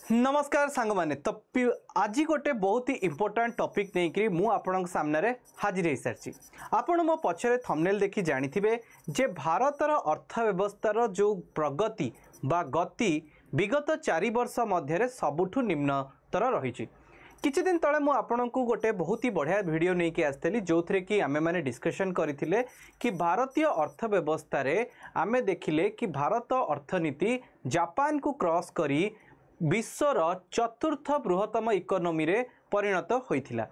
नमस्कार सांग माने तो आज गोटे बहुत ही इंपोर्टेंट टॉपिक नहीं कि मु आपन सामने हाजिर हो सारी आपण मो पछरे थंबनेल देखि जानिथिबे जे भारतर अर्थव्यवस्थार जो प्रगति बा गति विगत 4 वर्ष मध्य सबुठु निम्नतर रही। किछि दिन तले मु आपन को गोटे बहुत ही बढ़िया वीडियो नहीं कि आसली जो थे कि आमे माने डिस्कशन करथिले कि भारतीय अर्थव्यवस्था रे आमे देखिले कि भारत अर्थनीति जापान को क्रॉस करी विश्वर चतुर्थ बृहत्तम इकोनॉमी रे परिणत होइथिला।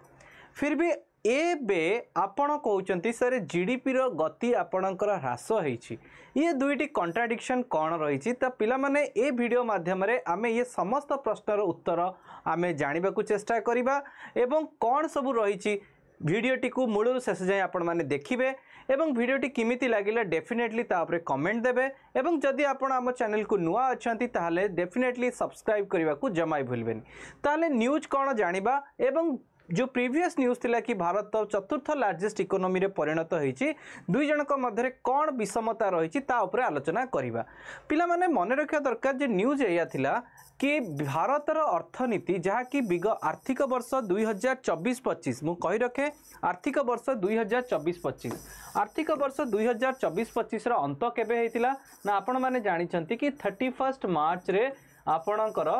फिर भी एबे आपण कहउचंती सर जीडीपी रो गति आपणकर ह्रास होईछि। ये दुईटी कॉन्ट्राडिक्शन कौन रही तो पिला माने ए वीडियो माध्यम रे आमे ये समस्त प्रश्नर उत्तर आमे जानिबा को चेष्टा करिबा एवं कौन सब रही वीडियोटी को मूलरू शेष जाए आपण माने देखिबे एवं वीडियोटी किमिति लागिला डेफिनेटली तापरे कमेंट देबे एवं जदि आपण आम चैनल को नुआ अछंती ताहले डेफिनेटली सब्सक्राइब करबा को जमाई भूलबेनी। ताहले न्यूज कौन जानिबा एवं जो प्रीवियस न्यूज थिला कि भारत चतुर्थ लार्जेस्ट इकोनॉमी रे परिणत होईछि दुई जनक मध्य कौन विषमता रही ता उपरे आलोचना करिबा। पिला माने मन रखा दरकार जे न्यूज एया थिला कि भारतर अर्थनीति जहा कि आर्थिक वर्ष 2024-25 मु कहि रखे आर्थिक वर्ष 2024-25 आर्थिक वर्ष 2024-25 रो अंत केबे हेतिला ना आपण माने जानिचंती कि 31 मार्च रे आपणकर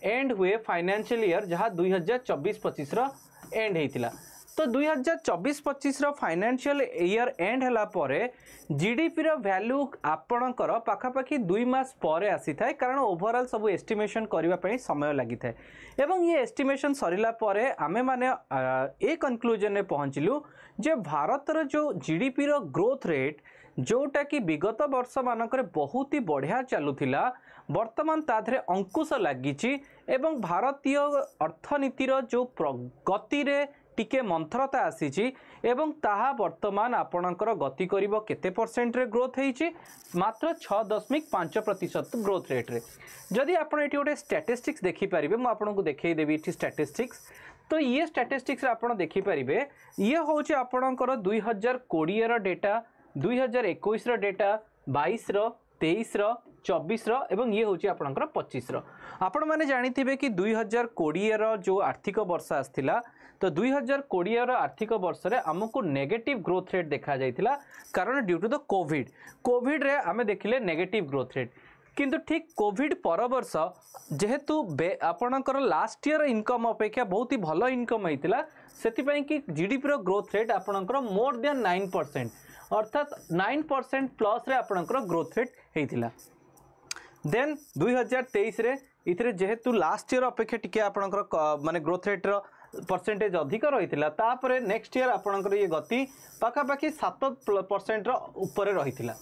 एंड हुए फाइनेंशियल ईयर जहाँ 2024-25 रो एंड हेतिला। तो 2024-25 रो फाइनेंशियल ईयर एंड हला परे जीडीपी रो वैल्यू आपणकर पाखापाखि 2 मास परे आसी थाए कारण ओवरऑल सब एस्टिमेशन करबा पई समय लागि थाए एवं ये एस्टिमेशन सरिला परे आमे माने ए कंक्लूजन ने पहुंचलु जे भारतर जो जीडीपी रो ग्रोथ रेट जोटा कि विगत वर्ष मानकर बहुत ही बढ़िया चलुथिला वर्तमान ताधरे अंकुश लागिछि एवं भारतीय अर्थनीतिर जो प्रगति रे टिके मंथरता आसीछि एवं ताहा वर्तमान आपणकर गति करिवो केते परसेंट रे ग्रोथ हेछि मात्र 6.5% ग्रोथ रेट रे। जदि आपण एटी गोटे स्टैटिस्टिक्स देखि परिबे मु आपन को देखै देबी एटी स्टैटिस्टिक्स तो ये स्टैटिस्टिक्स आपण देखि परिबे ये होछि आपणकर 2020 रो डेटा 2021 रो डेटा 22 रो 23 रो 24 रो एवं ये होची आपनकर 25 रो। आपण माने जानिथिबे कि 2020 रो जो आर्थिक वर्ष आस्थिला तो 2020 रो आर्थिक वर्ष रे हमको नेगेटिव ग्रोथ रेट देखा जाइथिला कारण ड्यू टू द कोविड रे आमे देखिले नेगेटिव ग्रोथ रेट किंतु ठीक कोविड पर वर्ष जेहेतु आपणकर लास्ट ईयर इनकम अपेक्षा बहुत ही भलो इनकम हेतिला सेति पई कि जीडीपी रो ग्रोथ रेट आपणकर मोर देन 9% अर्थात 9% प्लस रे आपणकर ग्रोथ रेट हेतिला। देन 2023 रे इथरे जेहेतु लास्ट ईयर अपेक्षा टिके आपणकर माने ग्रोथ रेट रो परसेंटेज अधिक रहितिला तापरे नेक्स्ट ईयर आपणकर ये गति पाखापाखि 7% रो ऊपर रहितिला।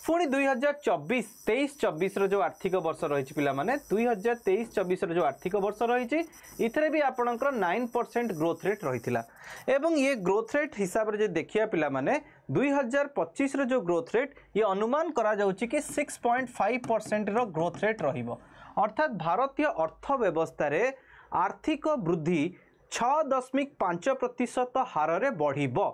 पुणी 2024-23-24 रो जो आर्थिक वर्ष रही पिला माने 2023-24 रो जो आर्थिक वर्ष रही इथरे भी आपणकर 9% ग्रोथ रेट रहितिला एवं ये ग्रोथ रेट हिसाब रे जे देखिया पिला माने 2025 रो जो ग्रोथ रेट ये अनुमान करा जाउची कि 6.5% रो ग्रोथ रेट रहिबो अर्थात भारतीय अर्थव्यवस्था रे आर्थिक वृद्धि 6.5% हार रे बढ़िबो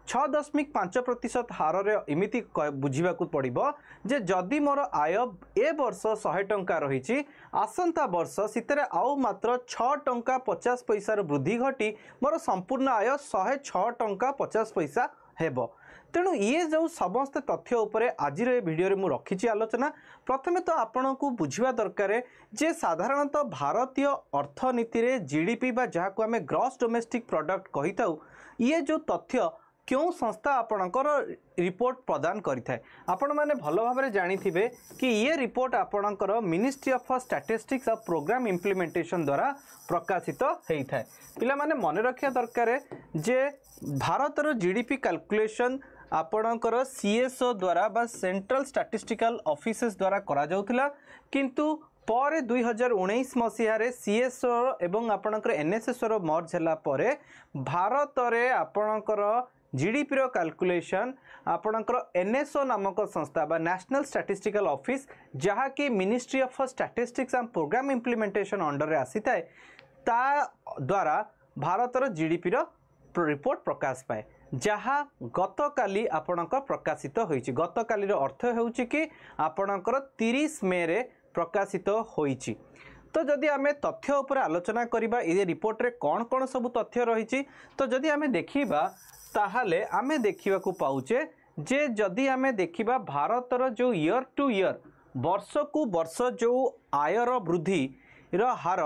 6.5% हार रे इमिति बुझिबा को पड़िबो जे जदि मोर आय ए वर्ष 100 टंका रही आसंता वर्ष सितरे आउ मात्र 6 टंका 50 पैसा वृद्धि घटी मोर संपूर्ण आय 106 टंका 50 पैसा हेबो। तेणु ये जो समस्त तथ्य उपरे आज वीडियो रे मु रखिछि आलोचना प्रथमे तो आपण को बुझिबा दरकार जे साधारणतः भारतीय अर्थनीति रे जीडीपी बा जहा को हमें ग्रॉस डोमेस्टिक प्रोडक्ट कहिताउ ये जो तथ्य क्यों संस्था आपणकर रिपोर्ट प्रदान करिथाय आपण माने भलो भाबरे जानिथिबे कि ये रिपोर्ट आपणकर मिनिस्ट्री ऑफ स्टैटिस्टिक्स और प्रोग्राम इम्प्लीमेंटेशन द्वारा प्रकाशित हेइथाय। पिला माने मने रखिया दरकार जे भारतर जीडीपी कैलकुलेशन आपणकर सीएसओ द्वारा बा सेंट्रल स्टैटिस्टिकल ऑफिसेस द्वारा करा जाउथिला किंतु पर 2019 मसीह रे सीएसओ एवं आपणकर एनएसएस रो मर्ज हला परे भारत रे आपणकर जीडीपी रो कैलकुलेशन आपणकर एनएसओ नामक संस्था बा नेशनल स्टैटिस्टिकल ऑफिस जहा कि ministry of statistics and programme implementation under रे आसी थाए ता द्वारा भारतर जीडीपी रो रिपोर्ट प्रकाश पाए जहाँ गतकाली आपणकर प्रकाशित होईची। गतकाली रो अर्थ हेउची कि आपणकर 30 मे रे प्रकाशित होईची। तो जदि आम तथ्य उपर आलोचना करबा ये रिपोर्ट रे कौन कौन सब तथ्य रही तो जदि आम देखा ताहले आम देखा पाऊचे जे जदि आम देखा भारतर जो ईयर टू ईयर वर्ष को वर्ष जो आयर वृद्धि हार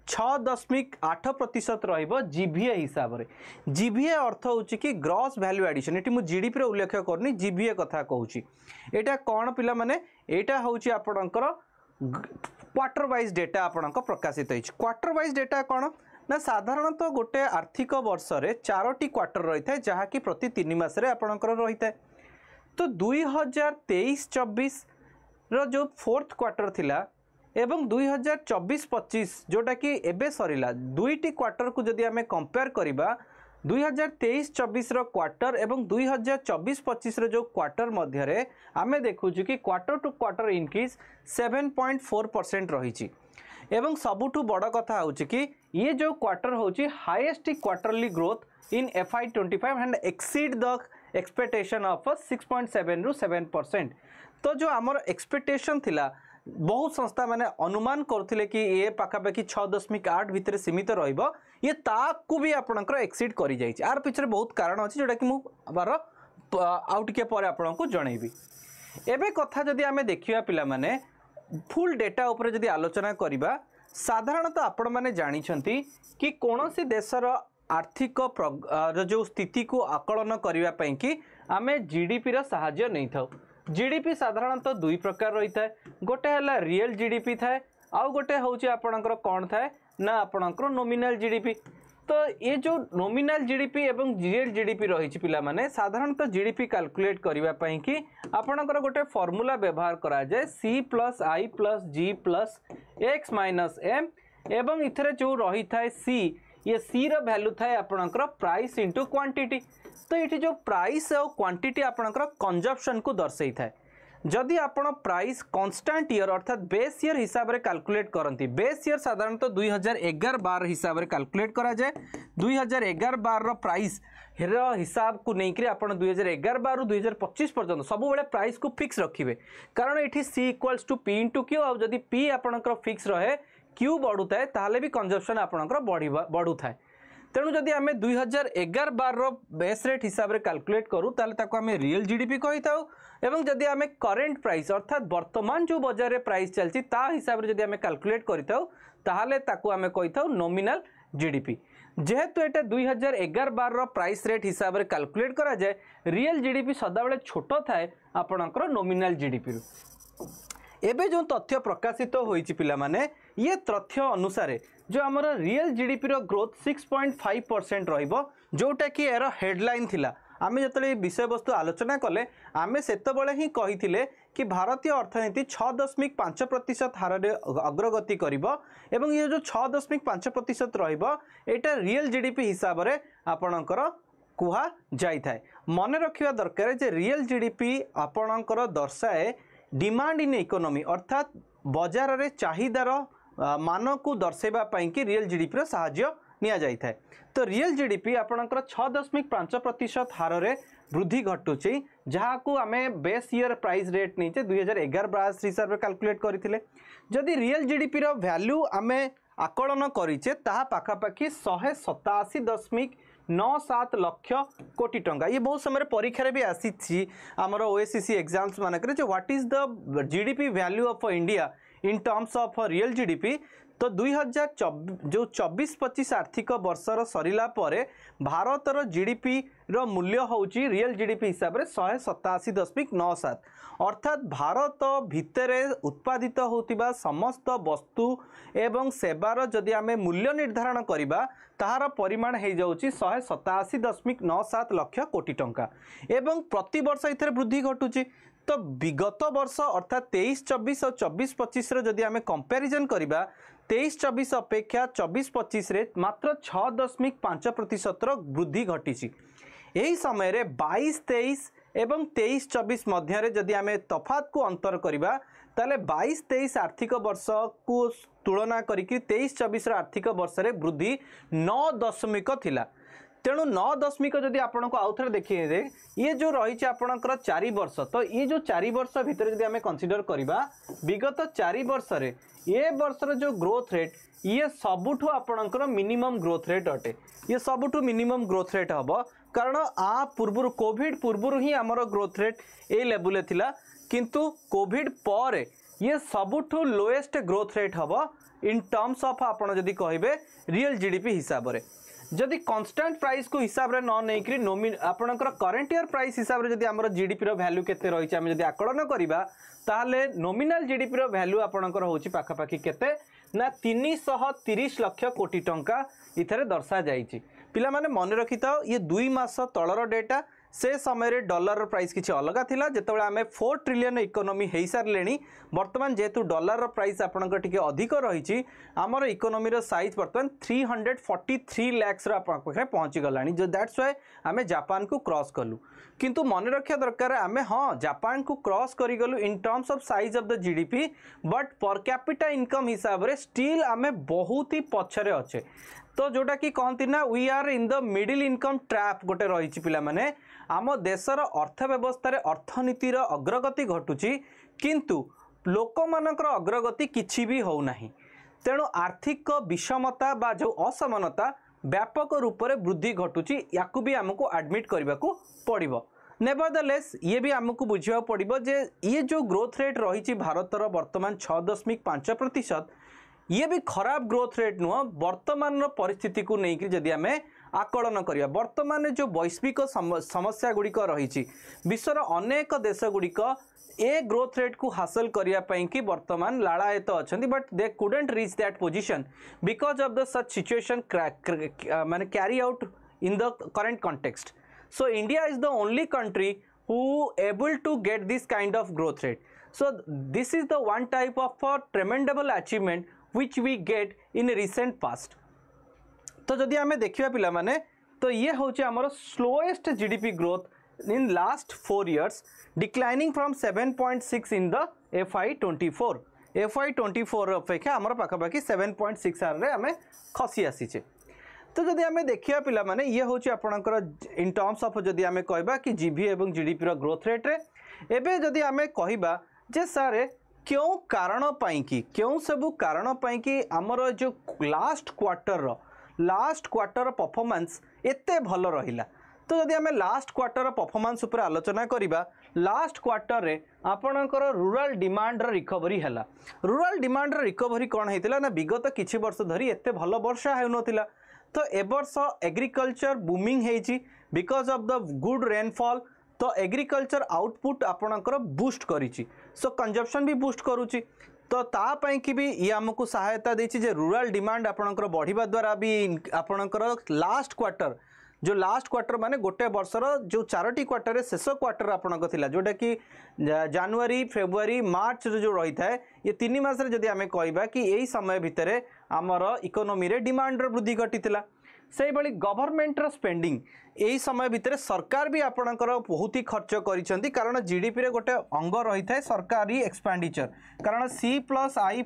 6.8% रहिबो जीवीए हिसाब रे। जीवीए अर्थ होची कि ग्रॉस वैल्यू एडिशन। एटी मु जीडीपी रे उल्लेख करनी जीवीए कथा कहूची। एटा कोन पिला माने एटा होची आपणकर क्वार्टर वाइज डेटा आपणक प्रकाशित होइछ। क्वार्टर वाइज डेटा कोन ना साधारणतः गोटे आर्थिक वर्ष रे 4टी क्वार्टर रही थाए जहा कि प्रति 3 मास रे आपणकर रही थाए। तो 2023-24 रो जो फोर्थ क्वार्टर थिला एवं 2024-25 जोटा कि एबे सरिला दुईटी क्वार्टर को जदि आमे कंपेयर करिबा 2023-24 रो क्वार्टर एवं 2024-25 रो जो क्वार्टर मध्य रे आमे देखुछु कि क्वार्टर टू क्वार्टर इंक्रीज 7.4% रही एवं सबुठु बड़ कथा होछि कि ये जो क्वार्टर होछि highest quarterly growth in FY25 and exceed the expectation of 6.7 ରୁ 7%। तो जो आमर एक्सपेक्टेशन थिला बहुत संस्था माने अनुमान करथिले कि ये पाखापाखि 6.8 भितर सीमित रहिबो ये ताकू भी आपनकर एक्सीड करि जाई छै। आर पिछरे बहुत कारण अछि जोटा कि मु बार आउट के पर आपनको जणैबी। एबे कथा जदि आमे देखिया पिला माने फुल डेटा ऊपर जदि आलोचना करिबा साधारणतः आपण माने जानि छंती कि कोनोसी देशर आर्थिक जो स्थिति को आकलन करिवा पई कि आमे जीडीपी रा सहाय्य नै थाउ। जीडीपी साधारणतः दुई प्रकार रही थाए। गोटे है रियल जीडीपी थाए आउ गोटे होची आपणकर कौन थाए ना आपणकर नॉमिनल जीडीपी। तो ये जो नॉमिनल जीडीपी एवं रियल जीडीपी रही पिला माने साधारणतः जीडीपी कैलकुलेट करबा पई कि आपणकर गोटे फार्मूला व्यवहार करा जाए C+I+G+X-M एवं इथरे जो रही थाए C ये C रो वैल्यू थाए आपणकर प्राइस इनटू क्वांटिटी। तो ये जो प्राइस और क्वांटिटी आपणकर कंजप्शन को दर्शाई थाए। जदि आपण प्राइस कांस्टेंट ईयर अर्थात बेस ईयर हिसाब रे कैलकुलेट करंती बेस ईयर साधारणतः 2011-12 हिसाब रे कैलकुलेट करा जाए 2011-12 रो प्राइस रो हिसाब को नहीं कि आपण 2011-12 ରୁ 2025 पर्यंत सब बेले प्राइस को फिक्स रखिबे कारण एठी C = P * Q और जदि P आपणकर फिक्स रहे Q बढ़ु थाए ताले भी कंजप्शन आपणकर बढ़ु थाए। तेणु जदि आम 2011-12 बेस रेट हिसाब रे कैलकुलेट करूँ ताले ताको आम रियल जीडीपी कही थाउ एवं जदि आम करेंट प्राइस अर्थात वर्तमान जो बजार रे प्राइस चलती ता हिसाब रे जदि आम कैलकुलेट करिथाउ ताहाले ताको आम कही थाउ नॉमिनल जीडीपी। जेहेतु एटा 2011-12 प्राइस रेट हिसाब रे कैलकुलेट करा जाए रियल जीडीपी सदा बेले छोटो थाए आपणकर नॉमिनल जीडीपी रु। एबे जो तथ्य प्रकाशित होईची पिला माने ये तथ्य अनुसार जो आमर रियल जीडीपी रो ग्रोथ 6.5% रहिबो जोटा कि एरो हेडलाइन थिला। आमे जतले विषय वस्तु आलोचना कले आमे सेतबेले ही कहिथिले कि भारतीय अर्थनीति 6.5% हार रे अग्रगति करिबो एवं ये जो 6.5% रहिबो एटा रियल जीडीपी हिसाब रे आपणकर कुहा जाई थाए। मने रखिबा दरकार जे रियल जीडीपी आपणकर दर्शाए डिमांड इन इकोनॉमी अर्थात बाजार रे चाहिदार मान को दर्शाइबा पई कि रियल जीडीपी रो सहाय्य निया जाई थाए। तो रियल जीडीपी आपणकर 6.5% हार रे वृद्धि घटुची जहाँ को आमे बेस ईयर प्राइस रेट नीचे 2011-12 हिसाब रे कैलकुलेट करथिले। जदि रियल जीडीपी रो वैल्यू आमे आकलन करिचे ताहा पाखापाखि 187.97 लक्ष कोटी टंका। ये बहुत समय परीक्षा भी आसी आमर ओएससीसी एग्जाम्स मानक जो what is the GDP value of India in terms of real GDP. तो 2024-25 आर्थिक वर्षर सरिला परे भारतर जीडीपी रो मूल्य होची रियल जीडीपी हिसाब रे 187.97 अर्थात भारत भितरे उत्पादित होतिबा समस्त वस्तु एवं सेवार जदि आमे मूल्य निर्धारण करिबा ताहार परिमाण हे जाउची 187.97 लक्ष कोटी टंका एवं प्रति वर्ष इथरे वृद्धि घटुची। तो विगत वर्ष अर्थात 23-24 और 24-25 रो जदि आमे कंपैरिजन करिबा 23-24 अपेक्षा 24-25 रे मात्र 6.5% रो वृद्धि घटिची। यही समय रे 22-23 एवं 23-24 मध्य रे जदि आमे तफात को अंतर करिबा ताले 22-23 आर्थिक वर्ष को तुलना करिकि 23-24 रो आर्थिक वर्ष रे वृद्धि 9 थिला। तेणु 9 जदि आपण को आउथरे देखिए दे ये जो रही आपणकर 4 वर्ष तो ये जो 4 वर्ष भितर जदि आमे कंसीडर करिबा विगत 4 वर्ष रे ये वर्षर जो ग्रोथ रेट ये सबुठु आपणकर मिनिमम ग्रोथ रेट अटे ये सबुठु मिनिमम ग्रोथ रेट हम कारण आ पूर्व कोविड पूर्व ही आमर ग्रोथ रेट ए लेवल थिला किंतु कोविड पर ये सबुठु लोएस्ट ग्रोथ रेट हम इन टर्म्स ऑफ आपन जदि कहबे रियल जीडीपी हिसाब रे जदि कांस्टेंट प्राइस को हिसाब रे न नै करी नोमिन आपनकर करंट ईयर प्राइस हिसाब रे जदि हमर जीडीपी रो वैल्यू केते रही छै हम जदि आकलन करिबा ताले नोमिनल जीडीपी रो वैल्यू आपनकर होछि पाखा पाखी केते ना 330 लाख कोटी टंका इथरे दर्शा जाइछि पिला माने मन रखिता ये 2 मास तळर डेटा से समय रे डॉलर प्राइस किछि अलगा थिला जेतेबेले आमे 4 ट्रिलियन इकोनॉमी हेई सारलेनी वर्तमान जेतु डॉलर प्राइस आपनकर टिके अधिक रहिछि हमर इकोनॉमी रो साइज वर्तमान 343 लाख रो आपन पाखरे पहुंची गलानी जो दैट्स व्हाई आमे जापान को क्रॉस कलु किंतु मन रखिया दरकार आमे हां जापान को क्रॉस करी गलु in terms of size of the GDP but per capita income हिसाब रे स्टिल आमे बहुत ही पछरे अच्छे तो जोटा कि कहती ना we are in the middle income trap गोटे रही पिला माने आम देशर अर्थव्यवस्था अर्थनीतिर अग्रगति घटुची किंतु लोक मानकर अग्रगति किछि भी हो नाही तेणु आर्थिक विषमता बा जो असमानता व्यापक रूप से वृद्धि घटुची याकू भी आमको एडमिट करने को पड़िबो नेवरदलेस ये भी आमको बुझा पड़िबो जे ये जो ग्रोथ रेट रही भारतर वर्तमान 6.5% ये भी खराब ग्रोथ रेट नुह वर्तमान परिस्थिति को लेकिन जदि आम आकलन करिया वर्तमान जो वैश्विक समस्या गुड़िक रही विश्वर अनेक देश गुड़िक ए ग्रोथ रेट को हासिल करिया पई कि वर्तमान लालायत अछंती but they couldn't reach that position because of the such situation माने carry out in the current context so India is the only country who able to get this kind of growth rate so this is the one type of tremendous achievement which we get in recent past तो जदि आमे देखिया पिला माने तो ये होचे हमर slowest GDP growth in last 4 years declining from 7.6 in the FY24 अपेक्षा हमर पाखा पाखी 7.6 रे आमे खसी आसीचे तो जदि आमे देखिया पिला माने ये होचे आपनकर इन टर्म्स ऑफ जदि आमे कहबा कि जीबी एवं जीडीपी रो ग्रोथ रेट रे एबे जदि आमे कहबा जे सारे क्यों कारण पाई कि क्यों सबू कारण पाई कि आमर जो लास्ट क्वार्टर परफॉर्मेंस एते भल रहिला तो जदि आमे लास्ट क्वार्टर परफॉर्मेंस ऊपर आलोचना करिबा लास्ट क्वार्टर रे आपणकर रूरल डिमांड रिकवरी हैला रूरल डिमांड रिकवरी कौन होता ना विगत किछि वर्ष धरी एते भल वर्षा हेउनथिला तो ए वर्ष एग्रीकल्चर बूमिंग हेछि because of the good rainfall तो एग्रीकल्चर आउटपुट आपणकर बूस्ट करिछि सो कंजप्शन भी बूस्ट करुछि तो ता पई कि भी ये हमको सहायता देछि जे रूरल डिमांड आपणकर बढ़िबा द्वारा भी आपणकर लास्ट क्वार्टर माने गोटे वर्षर जो 4टी क्वार्टर शेष क्वार्टर आपणक थिला जोटा कि जनवरी फेब्रुआरी मार्च जो रही थाए ये 3 मास रे जदि आमे कहबा कि एही समय भितरे हमर इकोनॉमी रे डिमांड रो वृद्धि घटितिला से भली गवर्नमेंट रो स्पेंडिंग यही समय भितर सरकार भी आपणकर बहुत ही खर्च करिसेंती कारण जीडीपी रे गोटे अंग रही थाए सरकारी एक्सपेंडिचर कारण C+I+G+X-M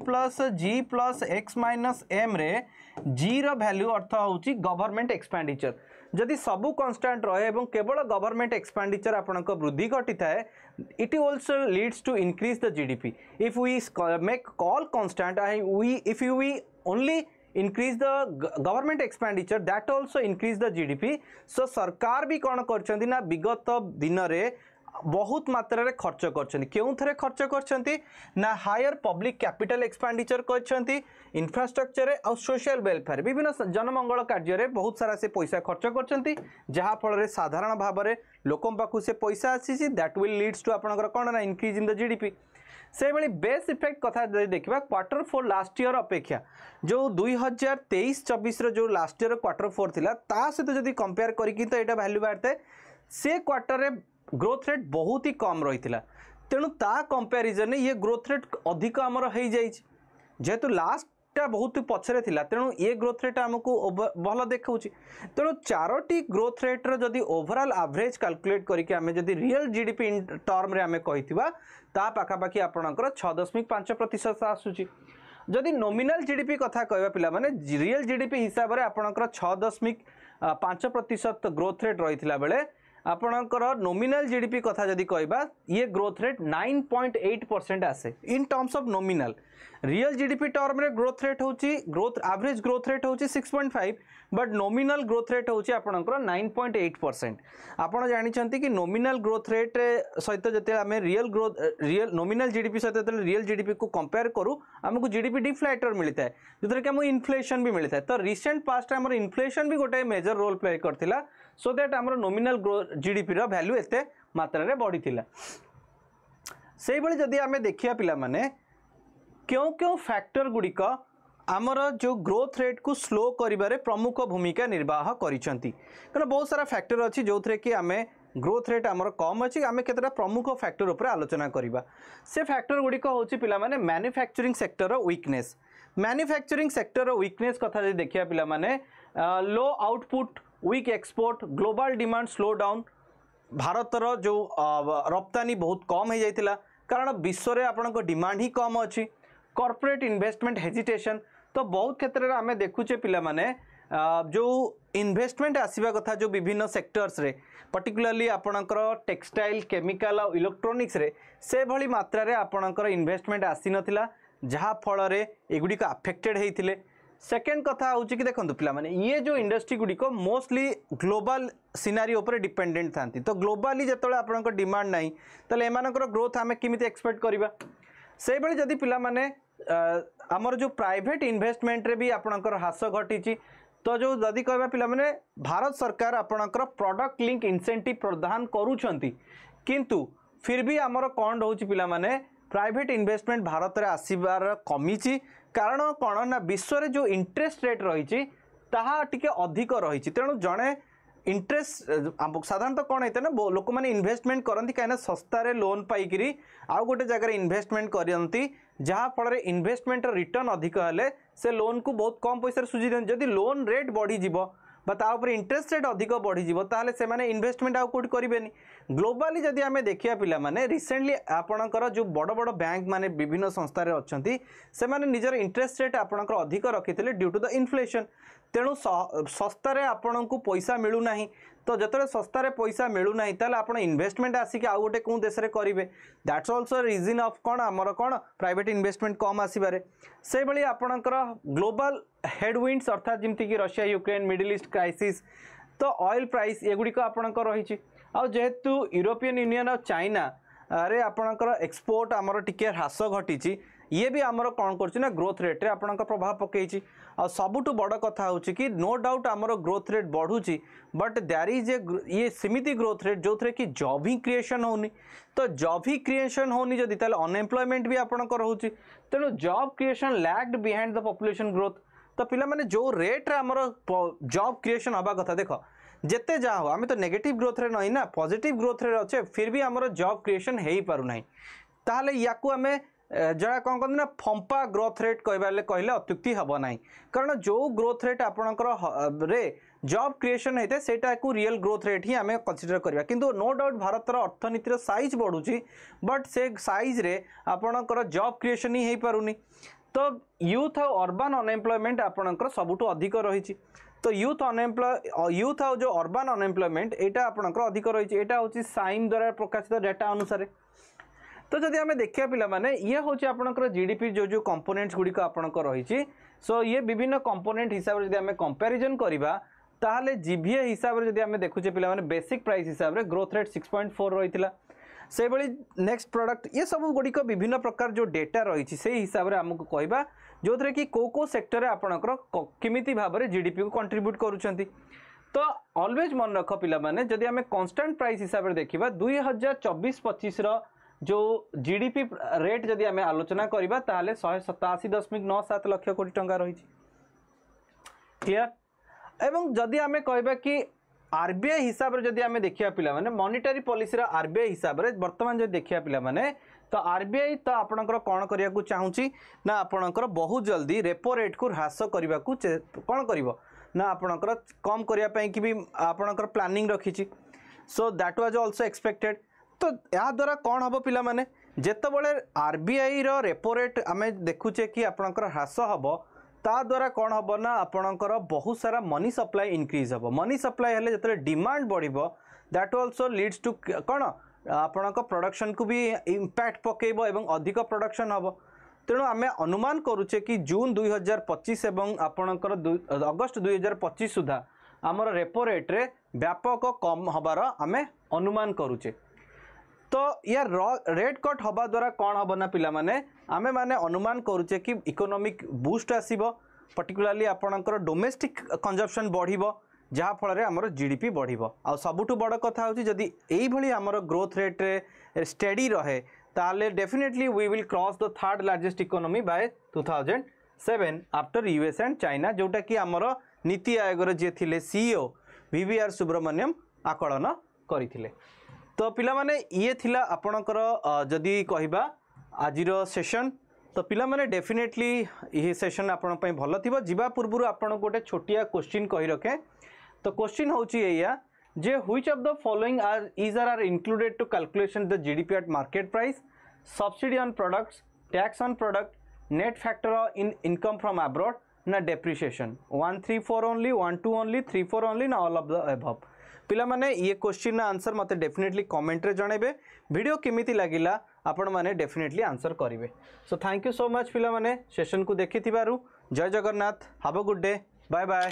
रे जी रो वैल्यू अर्थ होची गवर्नमेंट एक्सपेंडिचर जदि सबू कांस्टेंट रहे एवं केवल गवर्नमेंट एक्सपेंडिचर आपणक वृद्धि घटी थाए it also leads to increase the GDP if we make all constant if we only increase the government expenditure that also increase the GDP so सरकार भी कौन करछंती ना विगत दिन रे बहुत मात्रा रे खर्च करछंती केउ थरे खर्च करछंती ना हायर पब्लिक कैपिटल एक्सपेंडिचर करछंती इंफ्रास्ट्रक्चर और सोशल वेलफेयर विभिन्न जनमंगल कार्य रे बहुत सारा से पैसा खर्च करछंती जहा फल रे साधारण भाव रे लोकम पाखु से पैसा आसीसी दैट विल लीड्स टू आपनकर कोन ना इंक्रीज इन द जीडीपी से भली बेस इफेक्ट कथा देखा Q4 लास्ट ईयर अपेक्षा जो 2023-24 जो लास्ट ईयर Q4 थिला ता सहित जदि कंपेयर करिकि तो एटा वैल्यू बारते से क्वार्टर रे ग्रोथ रेट बहुत ही कम रही तेणु ता कंपेरिजन ये ग्रोथ रेट अधिक आमर हो जाए जेहेतु लास्ट बहुत पछरे थिला तेणु ये ग्रोथ रेट आमको भल देखा तेणु 4टी ग्रोथ रेट जदि ओवरऑल एवरेज कैलकुलेट करके आमे जदि रियल जीडीपी इन टर्म रे आमे कहिथिबा ता पाखापाखि आपणकर 6.5% आसुची जदि नॉमिनल जीडीपी कथा कहबा पिला माने रियल जीडीपी हिसाब रे आपणकर 6.5% ग्रोथ रेट रहिथिला बेले आपणकर नॉमिनल जीडीपी कथा जदि कहबा ये ग्रोथ रेट 9.8% आसे इन terms of nominal real GDP term रे ग्रोथ रेट होची ग्रोथ एवरेज ग्रोथ रेट होची 6.5 बट नॉमिनल ग्रोथ रेट होची आपनकर 9.8%। आपण जानिछंती कि नॉमिनल ग्रोथ रेट सहित जते हमें रियल नॉमिनल जीडीपी सहित जते रियल जीडीपी को कंपेयर करू हमको जीडीपी डिफ्लेटर मिलता है जतरे कि हमको इन्फ्लेशन भी मिलता है। तो रिसेंट पास्ट हमर इन्फ्लेशन भी गोटे मेजर रोल प्ले करथिला सो दैट हमर नॉमिनल जीडीपी रो वैल्यू एते मात्रा रे बढ़ी थिला। सेही बळी जदी हमें देखिया पिला माने क्यों क्यों फैक्टर गुड़िक आमर जो ग्रोथ रेट को स्लो करिबारे प्रमुख भूमिका निर्वाह करिसंती। कारण बहुत सारा फैक्टर अच्छी जो थे कि आम ग्रोथ रेट आमर कम अच्छी आम केतटा प्रमुख फैक्टर उपर आलोचना करवा। से फैक्टर गुड़िक हूँ पिला माने manufacturing sector weakness. Manufacturing sector weakness कथा जो देखिए पिला माने low output weak export global demand slow down भारतर जो रप्तानी बहुत कम हो जाइतिला कारण विश्व में आपन डिमांड ही कम अच्छी। कॉर्पोरेट इन्वेस्टमेंट हेजिटेशन तो बहुत क्षेत्र में आम देखुचे पिला माने जो इन्वेस्टमेंट आसवा कथा जो विभिन्न सेक्टर्स रे पर्टिकुलरली आपणकर टेक्सटाइल केमिकल और इलेक्ट्रोनिक्स रे से भली मात्रा रे आपणकर इन्वेस्टमेंट आसी नथिला जहा फल रे एगुडी को अफेक्टेड हेइथिले। सेकेंड कथा हूँ कि देखो पिला माने ये जो इंडस्ट्री गुड़िक मोस्टली ग्लोबल सिनारी उपर डिपेंडेंट थांती। तो ग्लोबली जितेबाला आपणकर डिमांड नहीं ताले एमानकर ग्रोथ आमे किमिति एक्सपेक्ट करिबा। से भली जदी पिला माने आमर जो प्राइवेट इन्वेस्टमेंट रे भी आपणकर ह्रास घटी तो जो जदि कहबा पिला माने भारत सरकार आपणकर प्रोडक्ट लिंक इंसेंटिव प्रदान करूछंती किंतु फिर भी आमर कौन रोच पिला माने प्राइवेट इन्वेस्टमेंट भारत रे आसीबार कमीची कारण कौन ना विश्व रे जो इंटरेस्ट रेट रही ताहा टिके अधिक रही तेणु जड़े इंटरेस्ट साधारणतः कौन होता ना लोक मैंने इन्वेस्टमेंट करती कहीं सस्तार लोन पाइकी आउ गोटे जगह इन्वेस्टमेंट करती जहाँफल इन्वेस्टमेंट रिटर्न अधिक हेले से लोन को बहुत कम पैसा सुझी दिखाते। जदि लोन रेट बढ़ीज तापर इंटरेस्ट रेट अधिक बढ़ीज ताहले से माने इन्वेस्टमेंट आउ कोठी करेनि। ग्लोबली जदि आमे देखिया पिला माने रिसेंटली आपणकर जो बड़ बड़ बैंक माने विभिन्न संस्थार अच्छी से माने निजर इंटरेस्ट रेट आपणकर अधिक रखिथिले ड्यू टू द इन्फ्लेशन। तेणु सस्तार आपण को पैसा मिलूना तो जिते सस्तार पैसा मिलूना ताले आपण इन्वेस्टमेंट आसिक आउ गोटे कौन देश में करेंगे दैट्स ऑल्सो रीजन ऑफ कौन आमर कौन प्राइवेट इन्वेस्टमेंट कम आसबारे। से भाई आपणकर ग्लोबल हेडविंड्स अर्थात जमीक Russia Ukraine Middle East crisis तो ऑयल प्राइस एगुड़िक आपणकर रही जेहेतु यूरोपियन यूनियन और चाइना रे आपणकर एक्सपोर्ट आमर टिके ह्रास घटी ये भी आमर कौन कर ग्रोथ रेट रे आपणकर प्रभाव पकई। आ सबुठु बड़ कथा हूँ कि नो डाउट आमर ग्रोथ रेट बढ़ुची बट देयर इज ये सीमित ग्रोथ रेट जो थे कि जॉब ही क्रिएशन होनी। तो जॉब ही क्रिएशन होनी जदि ताले अनएम्प्लॉयमेंट भी आपणकर रोचे तेणु job creation lagged behind the population growth. तो पिला माने जो रेट रे आमर जॉब क्रिएशन हवा कथा देख जिते जहाँ हो आम तो नेगेटिव ग्रोथ रे नहीं ना पॉजिटिव ग्रोथ रे अच्छे फिर भी आमर जॉब क्रिएशन हो पारना ताहले याकू आमे जरा कौन कहते ना फंपा ग्रोथ रेट कहले अत्युक्ति हम ना कारण जो ग्रोथ रेट आपणकर रे जॉब क्रिएशन होता है सेटा को रियल ग्रोथ रेट ही आम कंसीडर करवा। किंतु नो डाउट भारतर अर्थनीतिर साइज बढ़ुची बट से साइज रे आपणकर जॉब क्रिएशन ही हो पारुनी। तो यूथ और अर्बन अनएम्प्लॉयमेंट आपणकर सबुठु अधिक रही। तो यूथ और जो अर्बन अनएम्प्लॉयमेंट यहाँ आपणकर अधिक रही यहाँ हूँ साइम द्वारा प्रकाशित डाटा अनुसार। तो जदि आम देखिया पिला माने ये हूँ आपणकर जीडीपी जो जो कंपोनेंट्स गुड़िक आपणकर रही सो ये विभिन्न कंपोनेंट हिसाब से आम कंपैरिजन करवा ताहले जीभीए हिसाब से जब देखुचे पिला माने बेसिक प्राइस हिसाब से ग्रोथ रेट 6.4 रही से भली नेक्स्ट प्रोडक्ट ये सब गुड़िक विभिन्न प्रकार जो डेटा रही से हिसाब से आमको कहवा जो थे कि को सेक्टर में आपणकर किमिति भाव में जीडीपी को कंट्रीब्यूट करुँच। तो ऑलवेज मन रख पिला माने जदि आम कांस्टेंट प्राइस हिसाब से देखा 2024-25 जो जीडीपी रेट जदि आम आलोचना करवा ताहले 187.97 लाख कोटी टंका रही क्लियर। एवं जदि आम कहबा कि आरबीआई हिसाब से जदि आम देखिया पिला माने मॉनेटरी पॉलिसी आरबीआई हिसाब से वर्तमान जब देखिया पिला माने तो आरबीआई तो आपणकर कौन करने को चाहूँगी ना आपणकर बहुत जल्दी रेपो रेट को ह्रास करने को कौन कर ना आपणकर कम करने कि भी आपणकर प्लानिंग रखी। So that was also expected. तो या द्वारा कौन हम पिला माने जेतेबेले आरबीआई रो रेपो रेट आम देखुचे कि आपणकर ह्रास हम ता द्वारा कौन हम ना आपणकर बहुत सारा मनी सप्लाई इनक्रीज हम। मनी सप्लाई हेले जतरे डिमांड बढ़िबो दैट आल्सो लीड्स टू कौन आपणक प्रोडक्शन को भी इम्पैक्ट पकेब एवं अधिक प्रोडक्शन हम। तेणु आम अनुमान करुचे कि जून 2025 एवं आपणकर अगस्ट 2025 सुधा आमर रेपो रेट रे व्यापक कम हबार आम अनुमान करुचे। तो या रेट कट हवा द्वारा कौन हम ना पिला माने आमे माने अनुमान करुचे कि इकोनॉमिक बूस्ट आसीबो, पर्टिकुलरली आपणकर डोमेस्टिक कंजप्शन बढ़िबो जहाँ फल आमर जीडीपी बढ़िबो। आ सबुठु बड़ कथा होची जदी एई भली आमर ग्रोथ रेट रे स्टेडी रहे ताले definitely we will cross the third largest economy by 2007 after US and China, जोटा कि आमर नीति आयोग जे थिले सीईओ वीवीआर सुब्रमण्यम आकलन करथिले। तो पिला माने ये थिला आपणकर जदी कहिबा आजिर सेशन, तो पिला माने डेफिनेटली ये सेशन आपण पई भलो थिबो। जिबा पूर्व आपण गोटे छोटिया क्वेश्चन कहि रखे। तो क्वेश्चन होची एया जे which of the following are included to calculation the GDP at market price, subsidy on products, tax on product, net factor in income from abroad ना डेप्रिसिएशन। 1 3 4 ओनली, 1 2 ओनली, 3 4 ओनली ना all of the above. पिला माने ये question answer मते definitely comment रे जणेबे। Video केमिति लागिला आपण माने डेफिनेटली आंसर करिवे। So thank you so much पिला माने सेशन को देखि थिबारु। जय Jagannath, have a good day, bye bye.